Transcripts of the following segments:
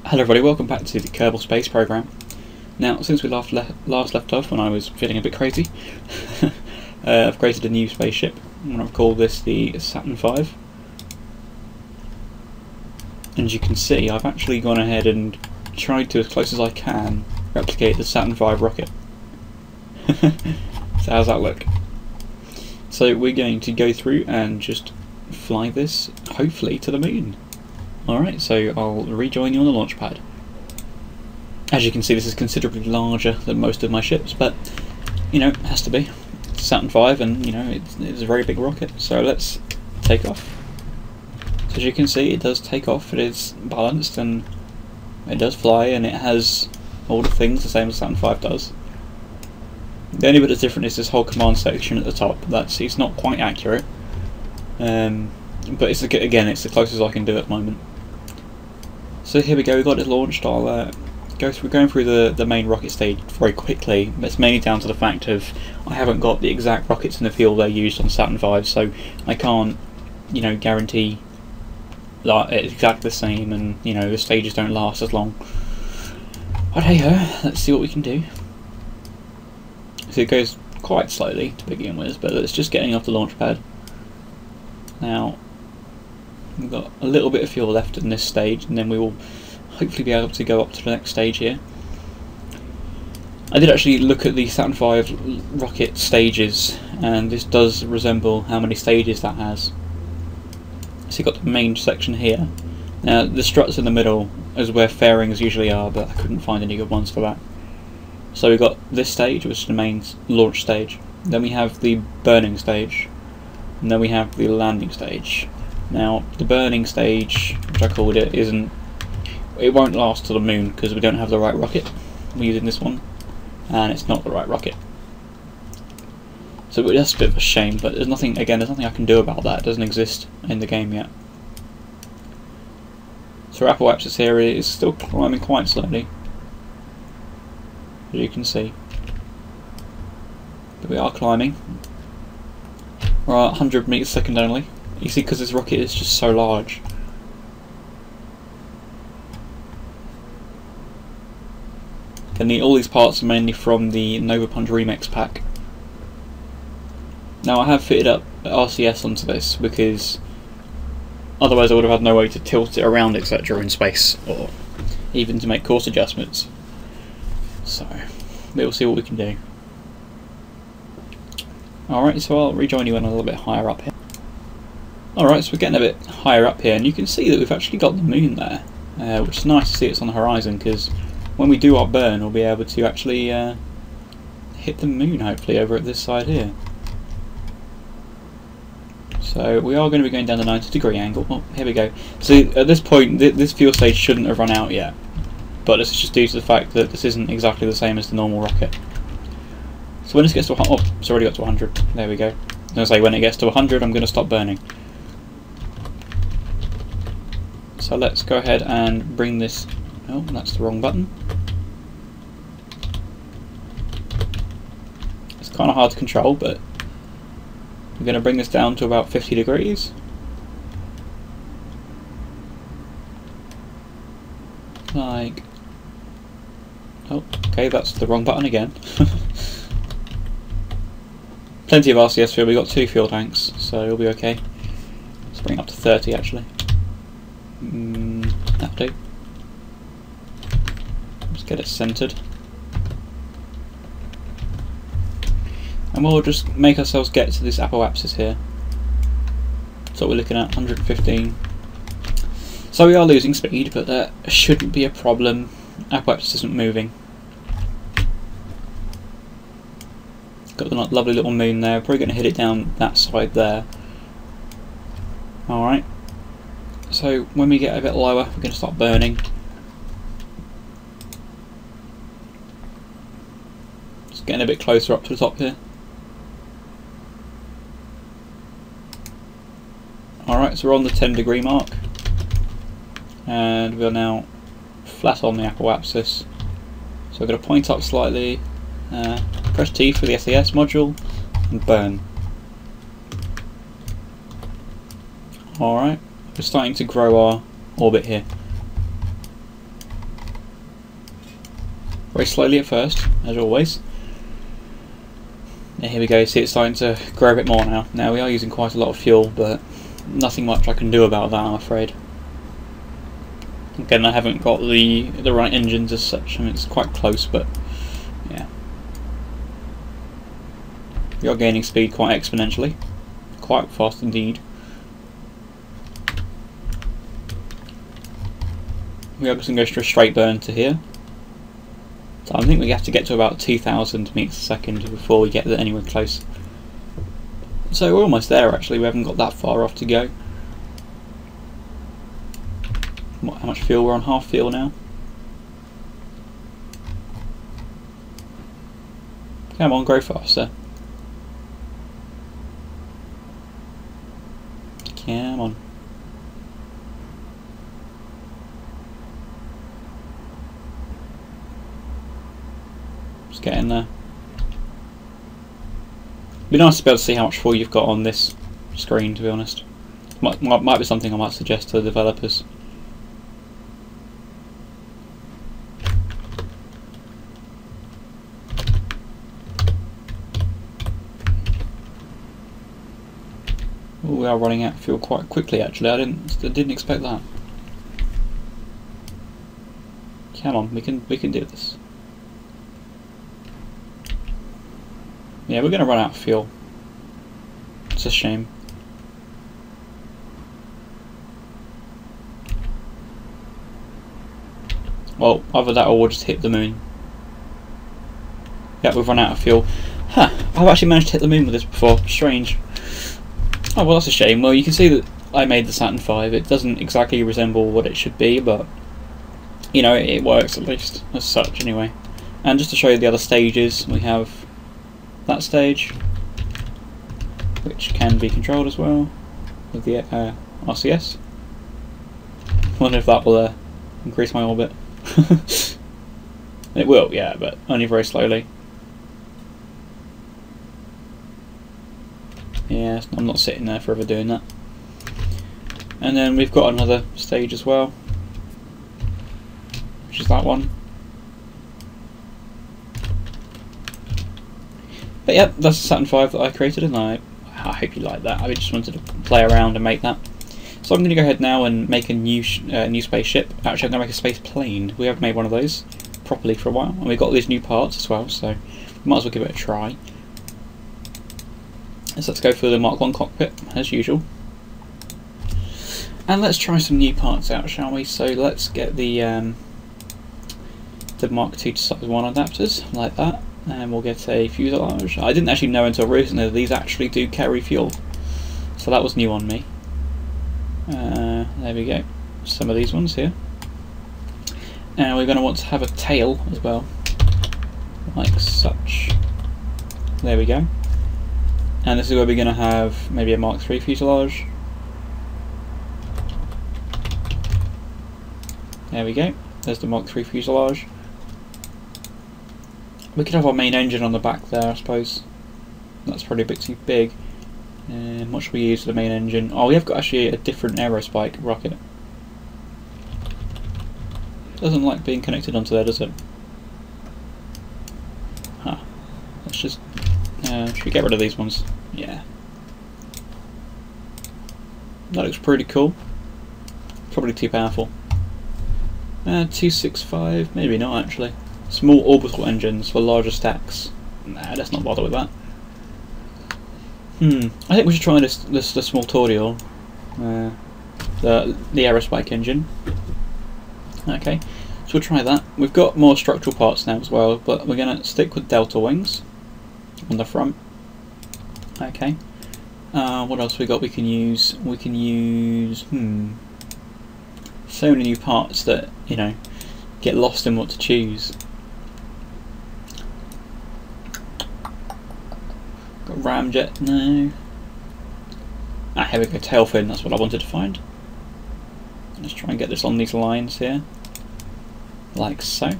Hello everybody, welcome back to the Kerbal space program. Now, since we last left off when I was feeling a bit crazy, I've created a new spaceship, and I've called this the Saturn V. And as you can see, I've actually gone ahead and tried to, as close as I can, replicate the Saturn V rocket. So how's that look? So we're going to go through and just fly this, hopefully, to the moon. Alright, so I'll rejoin you on the launch pad. As you can see, this is considerably larger than most of my ships, but, you know, it has to be. It's Saturn V, and, you know, it's a very big rocket, so let's take off. So as you can see, it does take off, it is balanced, and it does fly, and it has all the things the same as Saturn V does. The only bit that's different is this whole command section at the top. It's not quite accurate, but it's again, it's the closest I can do at the moment. So here we go, we got it launched. I'll going through the main rocket stage very quickly. It's mainly down to the fact of I haven't got the exact rockets in the field they're used on Saturn V, so I can't, you know, guarantee that it's exactly the same, and you know the stages don't last as long. But hey ho, let's see what we can do. So it goes quite slowly to begin with, but it's just getting off the launch pad. Now we've got a little bit of fuel left in this stage, and then we will hopefully be able to go up to the next stage here. I did actually look at the Saturn V rocket stages, and this does resemble how many stages that has. So you've got the main section here. Now the struts in the middle is where fairings usually are, but I couldn't find any good ones for that. So we've got this stage, which is the main launch stage. Then we have the burning stage, and then we have the landing stage. Now the burning stage, which I called it, it won't last to the moon because we don't have the right rocket. We're using this one, and it's not the right rocket. So that's a bit of a shame, but there's nothing I can do about that. It doesn't exist in the game yet. So our apoapsis here is still climbing quite slowly, as you can see. But we are climbing. We're at 100 meters a second only. You see, because this rocket is just so large. And all these parts are mainly from the Nova Punch Remix pack. Now I have fitted up RCS onto this because otherwise I would have had no way to tilt it around, etc. in space, or even to make course adjustments. So we'll see what we can do. Alright, so I'll rejoin you in a little bit higher up here. Alright, so we're getting a bit higher up here, and you can see that we've actually got the moon there, which is nice to see it's on the horizon, because when we do our burn we'll be able to actually hit the moon, hopefully, over at this side here. So we are going to be going down the 90-degree angle. Oh, here we go. So at this point, this fuel stage shouldn't have run out yet, but this is just due to the fact that this isn't exactly the same as the normal rocket. So when this gets to it's already got to 100. There we go. I was going to say, when it gets to 100, I'm going to stop burning. So let's go ahead and bring this. Oh, that's the wrong button. It's kind of hard to control, but we're going to bring this down to about 50 degrees. Like, oh, okay, that's the wrong button again. Plenty of RCS fuel. We've got 2 fuel tanks, so we'll be okay. Let's bring it up to 30 actually. That'll do. Let's get it centered. And we'll just make ourselves get to this apoapsis here. So we're looking at 115. So we are losing speed, but that shouldn't be a problem. Apoapsis isn't moving. Got the lovely little moon there. Probably going to hit it down that side there. Alright. So when we get a bit lower, we're going to start burning. Just getting a bit closer up to the top here. Alright, so we're on the 10-degree mark, and we're now flat on the apoapsis. So we're going to point up slightly, press T for the SAS module, and burn. Alright, we're starting to grow our orbit here. Very slowly at first, as always. And here we go, see it's starting to grow a bit more now. Now we are using quite a lot of fuel, but nothing much I can do about that, I'm afraid. Again, I haven't got the right engines as such, and it's quite close, but yeah. We are gaining speed quite exponentially. Quite fast indeed. We are just going to go for a straight burn to here. So I think we have to get to about 2,000 meters a second before we get anywhere close. So we're almost there actually, we haven't got that far off to go. How much fuel? We're on half fuel now. Come on, grow faster. Come on. Just get in there. It'd be nice to be able to see how much fuel you've got on this screen, to be honest. Might be something I might suggest to the developers. Ooh, we are running out of fuel quite quickly actually, I didn't expect that. Come on, we can do this. Yeah, we're gonna run out of fuel. It's a shame. Well, either that or we'll just hit the moon. Yeah, we've run out of fuel. Huh, I've actually managed to hit the moon with this before. Strange. Oh, well, that's a shame. Well, you can see that I made the Saturn V. It doesn't exactly resemble what it should be, but, you know, it works at least, as such, anyway. And just to show you the other stages, we have that stage, which can be controlled as well, with the RCS. I wonder if that will increase my orbit. It will, yeah, but only very slowly. Yeah, I'm not sitting there forever doing that. And then we've got another stage as well, which is that one. But yeah, that's the Saturn V that I created, and I hope you like that. I just wanted to play around and make that. So I'm going to go ahead now and make a new spaceship. Actually, I'm going to make a space plane. We haven't made one of those properly for a while, and we've got all these new parts as well, so we might as well give it a try. So let's go for the Mark 1 cockpit, as usual. And let's try some new parts out, shall we? So let's get the Mark 2 to Size 1 adapters, like that. And we'll get a fuselage. I didn't actually know until recently that these actually do carry fuel. So that was new on me. There we go. Some of these ones here. And we're going to want to have a tail as well. Like such. There we go. And this is where we're going to have maybe a Mark 3 fuselage. There we go. There's the Mark 3 fuselage. We could have our main engine on the back there, I suppose. That's probably a bit too big. What should we use for the main engine? Oh, we have got actually a different aerospike rocket. Doesn't like being connected onto there, does it? Huh. Let's just... should we get rid of these ones? Yeah. That looks pretty cool. Probably too powerful. 265, maybe not actually. Small orbital engines for larger stacks. Nah, let's not bother with that. I think we should try this the small Tordial. The aerospike engine. Okay, so we'll try that. We've got more structural parts now as well, but we're going to stick with delta wings on the front. Okay. What else we got we can use? We can use... so many new parts that, you know, get lost in what to choose. Got ramjet, no. Ah, here we go, tail fin, that's what I wanted to find. Let's try and get this on these lines here. Like so.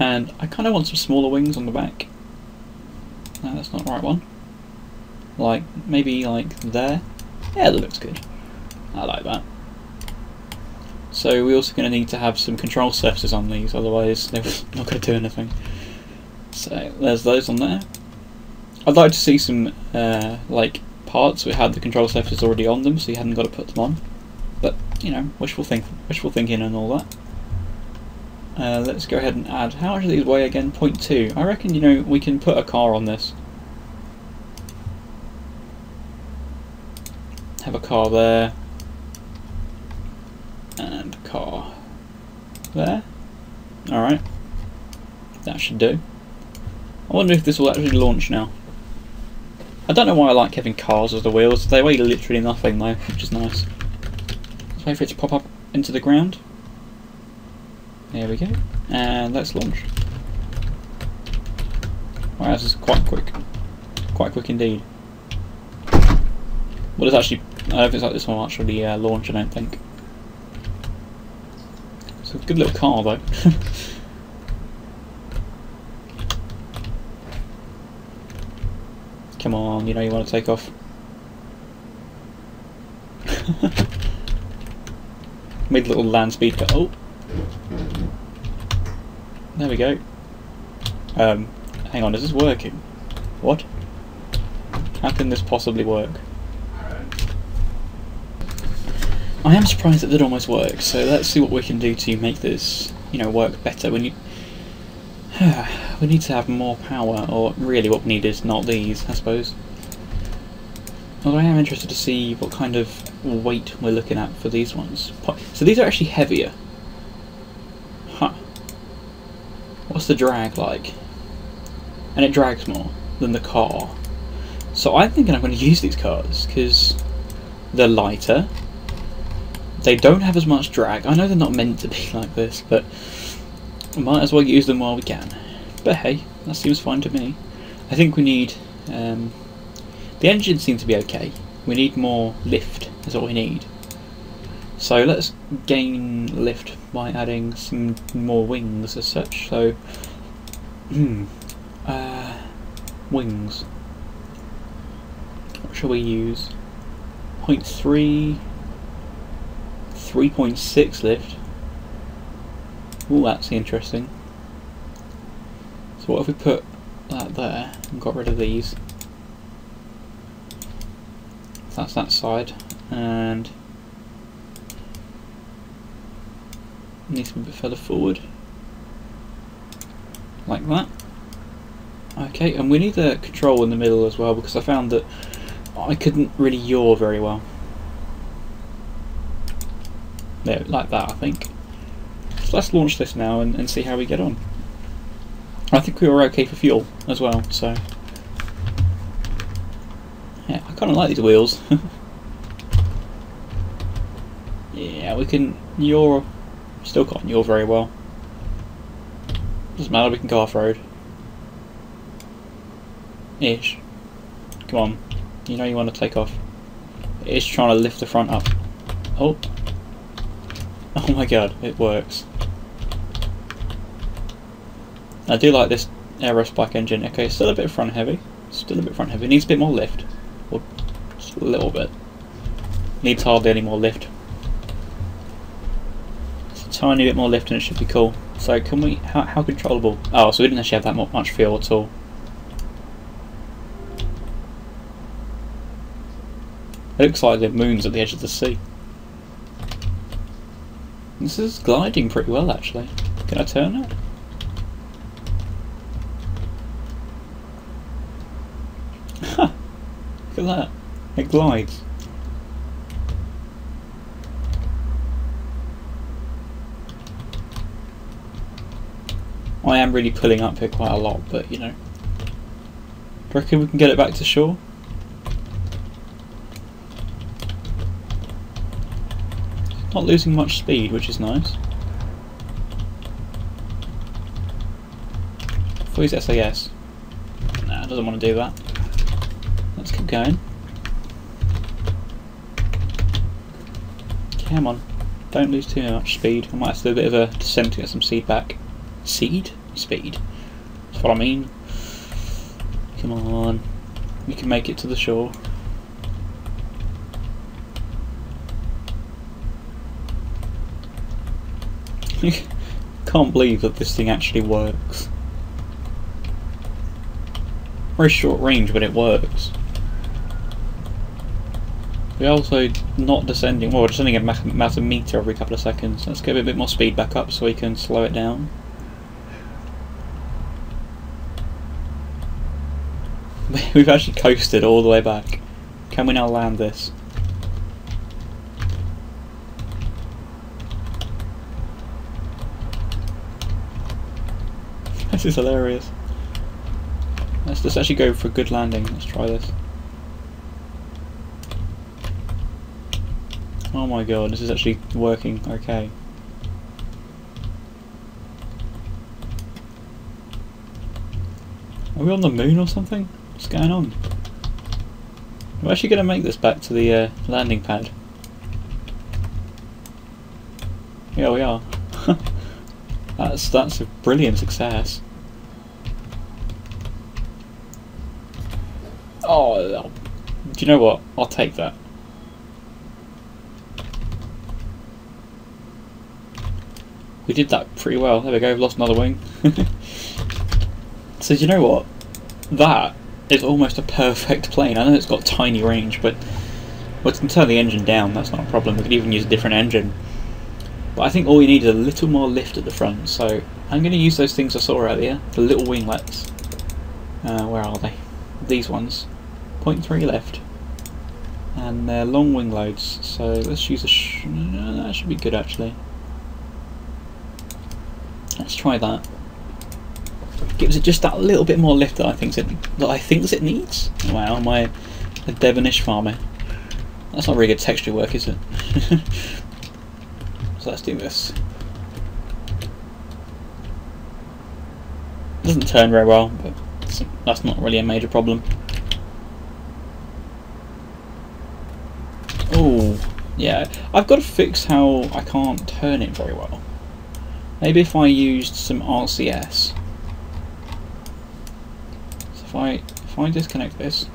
And I kind of want some smaller wings on the back. No, that's not the right one. Like, maybe like there. Yeah, that looks good. I like that. So we're also going to need to have some control surfaces on these, otherwise they're not going to do anything. So there's those on there. I'd like to see some like parts that had the control surfaces already on them, so you hadn't got to put them on. But you know, wishful thinking and all that. Let's go ahead and add. How much do these weigh again? 0.2. I reckon, you know, we can put a car on this. Have a car there. And a car there. Alright. That should do. I wonder if this will actually launch now. I don't know why I like having cars as the wheels. They weigh literally nothing though, which is nice. Let's wait for it to pop up into the ground. There we go. And let's launch. Wow, this is quite quick. Quite quick indeed. Well, it's actually, I don't think it's like this one will actually launch, I don't think. It's a good little car though. Come on, you know you want to take off. Made a little land speed cut. Oh! There we go. Hang on, is this working? What? How can this possibly work? I am surprised it did almost work, so let's see what we can do to make this, you know, work better. We need to have more power, or really what we need is not these, I suppose. Although I am interested to see what kind of weight we're looking at for these ones. So these are actually heavier. Huh. What's the drag like? And it drags more than the car. So I'm thinking I'm going to use these cars, because they're lighter. They don't have as much drag. I know they're not meant to be like this, but might as well use them while we can. But hey, that seems fine to me. I think we need... the engine seems to be okay. We need more lift, is what we need. So let's gain lift by adding some more wings as such. So, wings. What shall we use? 0.3... 3.6 lift. Ooh, that's interesting. So what if we put that there and got rid of these? So that's that side, and needs to be a bit further forward, like that. Okay, and we need the control in the middle as well, because I found that I couldn't really yaw very well. There, like that, I think. So let's launch this now and see how we get on. I think we were okay for fuel as well, so yeah, I kind of like these wheels. Yeah, we can yaw. Still can't yaw very well. Doesn't matter, we can go off-road. Ish. Come on. You know you want to take off. It's trying to lift the front up. Oh. Oh my god, it works. I do like this Aerospike engine. Okay, still a bit front heavy. Still a bit front heavy. Needs a bit more lift. Or just a little bit. Needs hardly any more lift. Just a tiny bit more lift and it should be cool. So can we... How controllable? Oh, so we didn't actually have that much fuel at all. It looks like the moon's at the edge of the sea. This is gliding pretty well, actually. Can I turn it? Ha! Look at that. It glides. I am really pulling up here quite a lot, but you know. Do you reckon we can get it back to shore? Not losing much speed, which is nice. Use SAS. Nah, it doesn't want to do that. Let's keep going. Come on, don't lose too much speed. I might have to do a bit of a descent to get some seed back. Seed? Speed. That's what I mean. Come on, we can make it to the shore. Can't believe that this thing actually works. Very short range, but it works. We're also not descending, well, we're descending a massive meter every couple of seconds. Let's give it a bit more speed back up so we can slow it down. We've actually coasted all the way back. Can we now land this? This is hilarious. Let's just actually go for a good landing. Let's try this. Oh my god, this is actually working okay. Are we on the moon or something? What's going on? We're actually going to make this back to the landing pad. Yeah, we are. That's a brilliant success. Oh, do you know what? I'll take that. We did that pretty well. There we go, we've lost another wing. So do you know what? That is almost a perfect plane. I know it's got tiny range, but we can turn the engine down, that's not a problem. We could even use a different engine. But I think all we need is a little more lift at the front, so I'm going to use those things I saw earlier, the little winglets. Where are they? These ones. 0.3 lift. And they're long wing loads, so let's use a that should be good actually. Let's try that. Gives it just that little bit more lift that I think it needs. Wow, am I a Devonish farmer? That's not really good texture work, is it? So let's do this. Doesn't turn very well, but that's not really a major problem. Oh, yeah. I've got to fix how I can't turn it very well. Maybe if I used some RCS. So if I disconnect this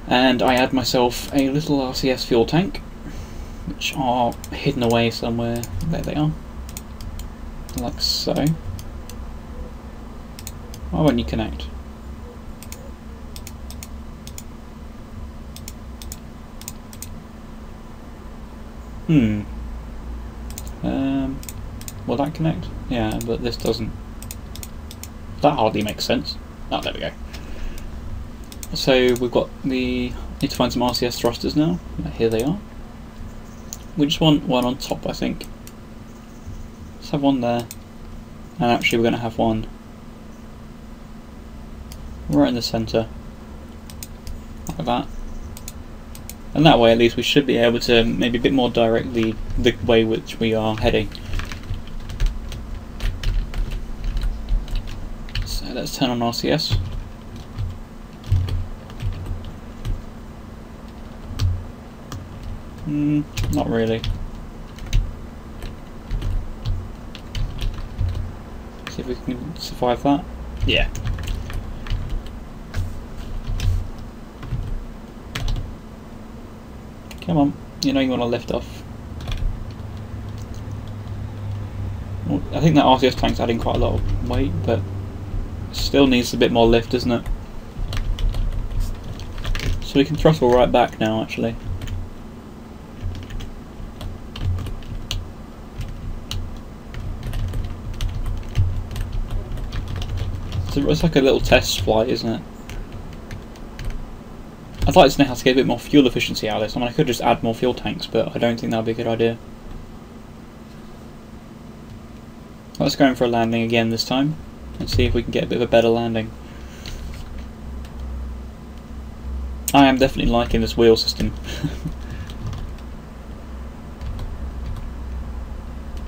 and I add myself a little RCS fuel tank, which are hidden away somewhere. There they are. Like so. Why won't you connect? Will that connect? Yeah, but this doesn't. That hardly makes sense. Oh, there we go. So we've got need to find some RCS thrusters now. Here they are. We just want one on top, I think. Let's have one there. And actually we're going to have one right in the centre. Like that. And that way at least we should be able to maybe a bit more directly the way which we are heading. So let's turn on RCS. Not really. See if we can survive that. Yeah. Come on, you know you want to lift off. Well, I think that RCS tank's adding quite a lot of weight, but still needs a bit more lift, doesn't it? So we can throttle right back now, actually. So it's like a little test flight, isn't it? I'd like to know how to get a bit more fuel efficiency out of this. I mean, I could just add more fuel tanks, but I don't think that would be a good idea. Let's go in for a landing again this time, and see if we can get a bit of a better landing. I am definitely liking this wheel system.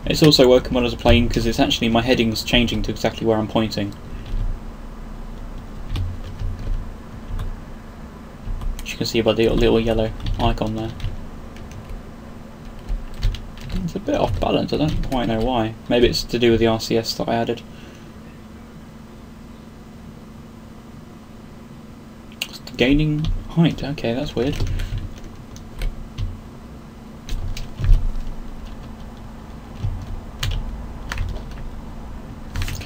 It's also working well as a plane because it's actually, my heading's changing to exactly where I'm pointing. You can see by the little yellow icon there. It's a bit off balance, I don't quite know why. Maybe it's to do with the RCS that I added. Just gaining height, okay, that's weird.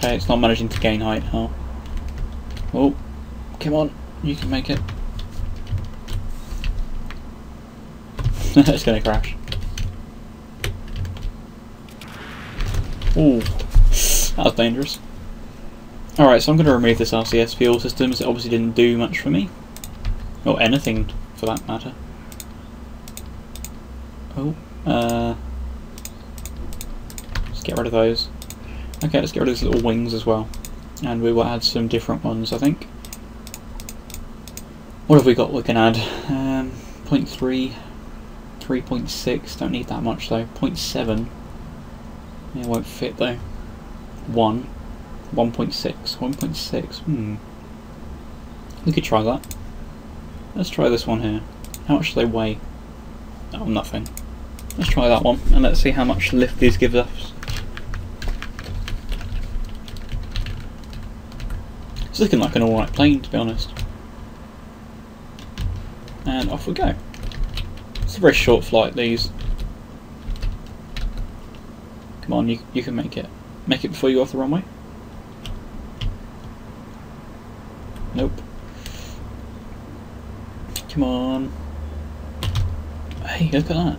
Okay, it's not managing to gain height now. Oh, come on, you can make it. It's gonna crash. Ooh, that was dangerous. Alright, so I'm going to remove this RCS fuel system, as it obviously didn't do much for me. Or anything, for that matter. Oh, let's get rid of those. Okay, let's get rid of these little wings as well. And we will add some different ones, I think. What have we got we can add? 0.3, 3.6, don't need that much though. 0.7, yeah, won't fit though. 1, 1.6, 1.6, we could try that. Let's try this one here. How much do they weigh? Oh, nothing. Let's try that one, and let's see how much lift these give us. It's looking like an alright plane, to be honest. And off we go. It's a very short flight, these. Come on, you can make it. Make it before you go off the runway. Nope. Come on. Hey, look at that.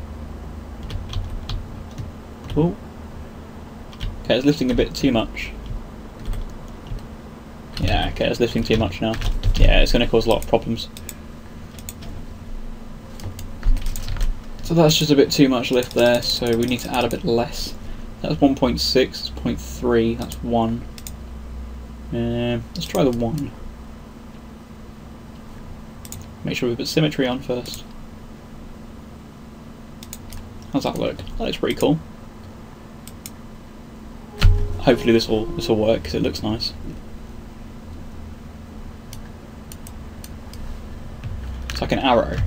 Oh. Okay, it's lifting a bit too much. Yeah, okay, it's lifting too much now. Yeah, it's going to cause a lot of problems. So that's just a bit too much lift there, so we need to add a bit less. That's 1.6, that's 0.3, that's 1. Let's try the 1. Make sure we put symmetry on first. How's that look? That looks pretty cool. Hopefully this will work, because it looks nice. It's like an arrow.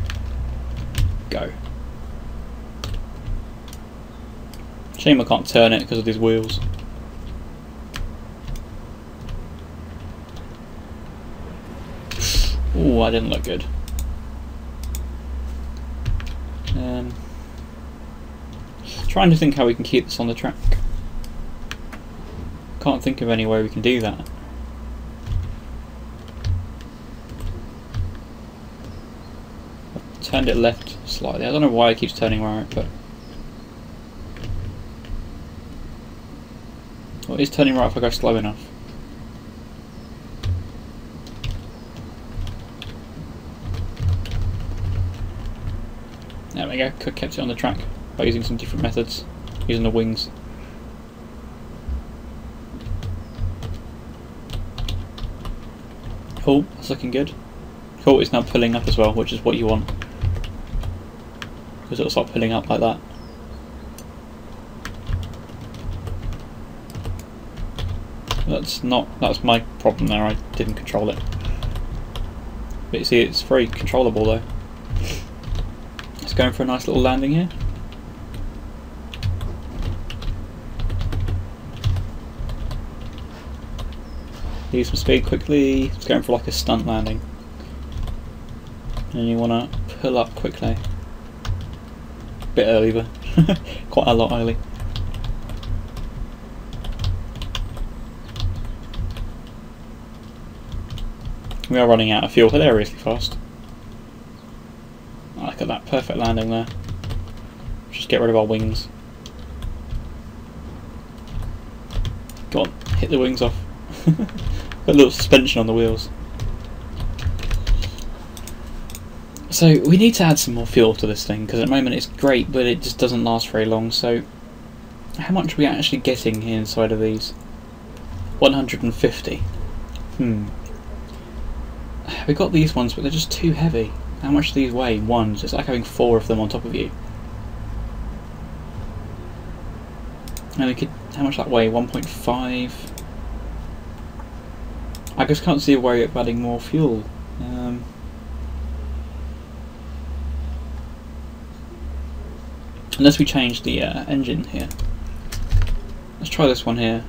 Go. Shame I can't turn it because of these wheels. Ooh, that didn't look good. Trying to think how we can keep this on the track. Can't think of any way we can do that. I've turned it left slightly. I don't know why it keeps turning right, but well, it is turning right if I go slow enough. There we go, kept it on the track by using some different methods, using the wings. Cool, that's looking good. Cool, it's now pulling up as well, which is what you want. Because it'll start pulling up like that. That's my problem there, I didn't control it. But you see, it's very controllable though. It's going for a nice little landing here. Use some speed quickly. It's going for like a stunt landing. And you want to pull up quickly. Bit early though. Quite a lot early. We are running out of fuel hilariously fast. Oh, look at that perfect landing there. Just get rid of our wings. Go on, hit the wings off. Got a little suspension on the wheels. So we need to add some more fuel to this thing, because at the moment it's great but it just doesn't last very long. So how much are we actually getting inside of these? 150. We got these ones but they're just too heavy. How much do these weigh? One. It's like having 4 of them on top of you. And we could, how much that weigh? 1.5. I just can't see a way of adding more fuel. Unless we change the engine here. Let's try this one here.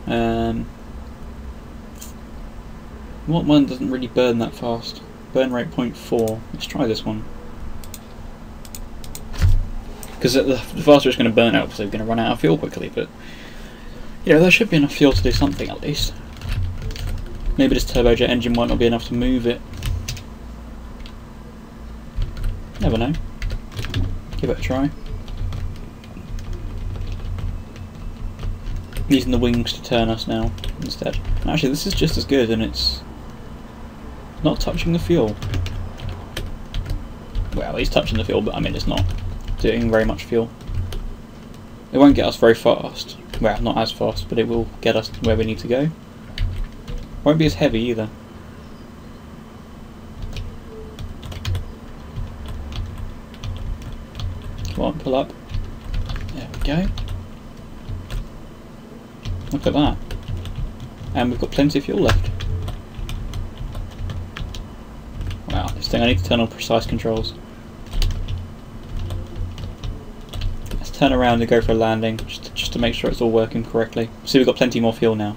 What one doesn't really burn that fast? Burn rate 0.4. Let's try this one. Because the faster it's going to burn out, because they're going to run out of fuel quickly. But yeah, there should be enough fuel to do something at least. Maybe this turbojet engine might not be enough to move it. Never know. Give it a try. Using the wings to turn us now instead. Actually, this is just as good, and it's not touching the fuel. Well, he's touching the fuel, but I mean it's not doing very much fuel. It won't get us very fast. Well, not as fast, but it will get us where we need to go. Won't be as heavy either. Come on, pull up. There we go. Look at that. And we've got plenty of fuel left. Wow, this thing, I need to turn on precise controls. Let's turn around and go for a landing, just to make sure it's all working correctly. See, we've got plenty more fuel now.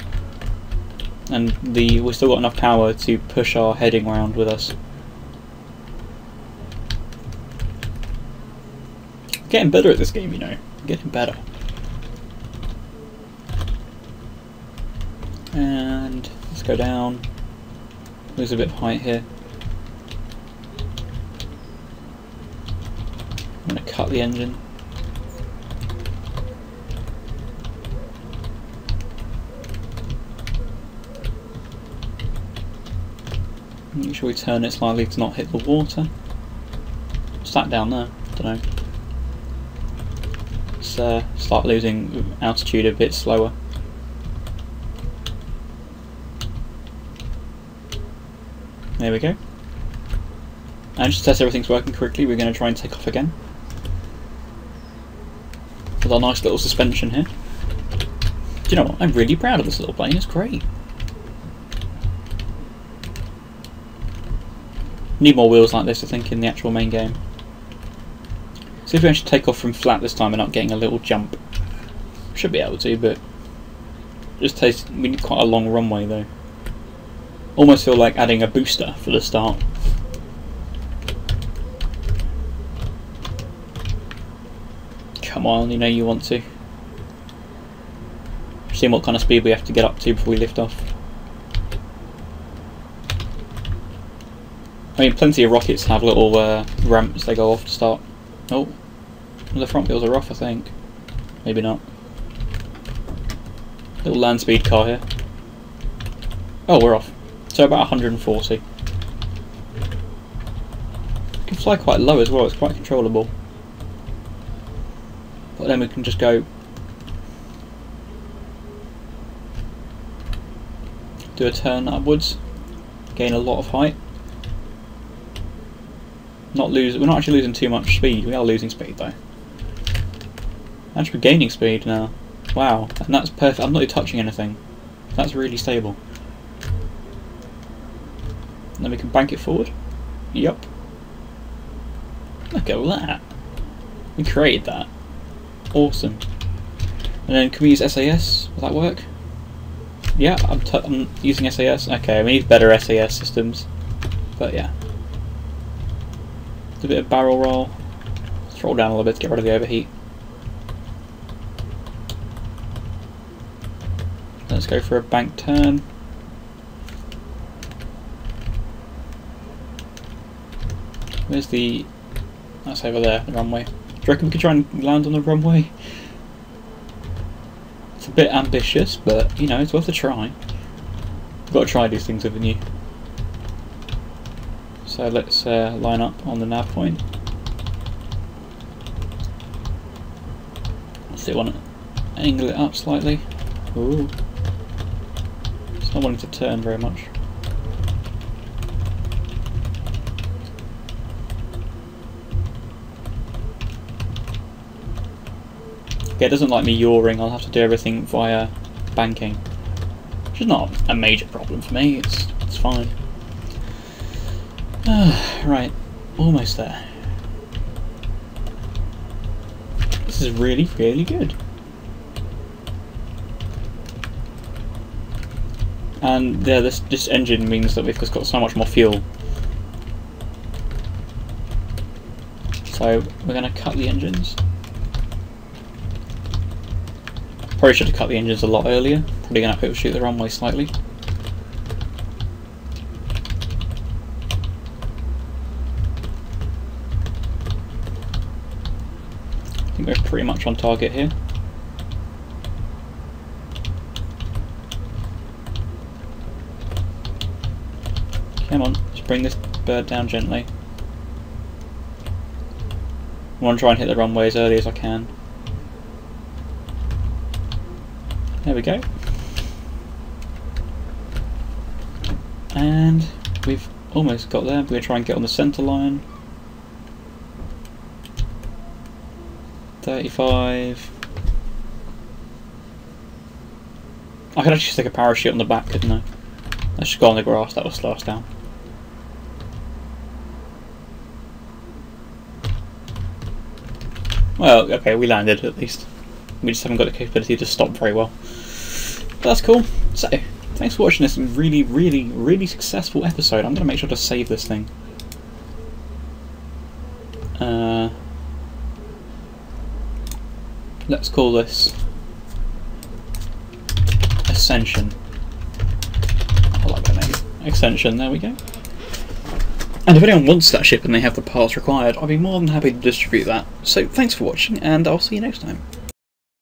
And we've still got enough power to push our heading around with us. Getting better at this game, you know. Getting better. And let's go down. Lose a bit of height here. I'm going to cut the engine. Make sure we turn it slightly to not hit the water. What's that down there? Don't know. Let's start losing altitude a bit slower. There we go. And just to test everything's working correctly, we're going to try and take off again. With our nice little suspension here. Do you know what? I'm really proud of this little plane, it's great. Need more wheels like this, I think, in the actual main game. See if we actually take off from flat this time and not getting a little jump. Should be able to, but we need quite a long runway though. Almost feel like adding a booster for the start. Come on, you know you want to. See what kind of speed we have to get up to before we lift off. I mean, plenty of rockets have little ramps they go off to start. Oh, the front wheels are off, I think. Maybe not. Little land speed car here. Oh, we're off. So about 140. Can fly quite low as well, it's quite controllable. But then we can just go do a turn upwards, gain a lot of height. We're not actually losing too much speed, we are losing speed though. Actually gaining speed now. Wow, and that's perfect, I'm not even touching anything. That's really stable. And then we can bank it forward. Yup. Look at that. We created that. Awesome. And then can we use SAS? Will that work? Yeah, I'm using SAS. Okay, we need better SAS systems. But yeah. A bit of barrel roll. Let's roll down a little bit to get rid of the overheat. Let's go for a bank turn. Where's the... that's over there, the runway. Do you reckon we could try and land on the runway? It's a bit ambitious, but, you know, it's worth a try. We've got to try these things, haven't you? So let's line up on the nav point. Let's want to angle it up slightly. Ooh. It's not wanting to turn very much. Okay, it doesn't like me yawing, I'll have to do everything via banking. Which is not a major problem for me, it's fine. Right, almost there. This is really, really good. And yeah, this engine means that we've just got so much more fuel. So we're going to cut the engines. Probably should have cut the engines a lot earlier. Probably going to have to shoot the runway slightly. pretty much on target here. Come on, let's bring this bird down gently. I want to try and hit the runway as early as I can. There we go. And we've almost got there. We're going to try and get on the centre line. 35. I could actually stick a parachute on the back, couldn't I? Let's just go on the grass, that will slow us down. Well, okay, we landed at least. We just haven't got the capability to stop very well. But that's cool. So, thanks for watching this really successful episode. I'm going to make sure to save this thing. Let's call this Ascension. I like that name. Ascension, there we go. And if anyone wants that ship and they have the parts required, I'll be more than happy to distribute that. So thanks for watching, and I'll see you next time.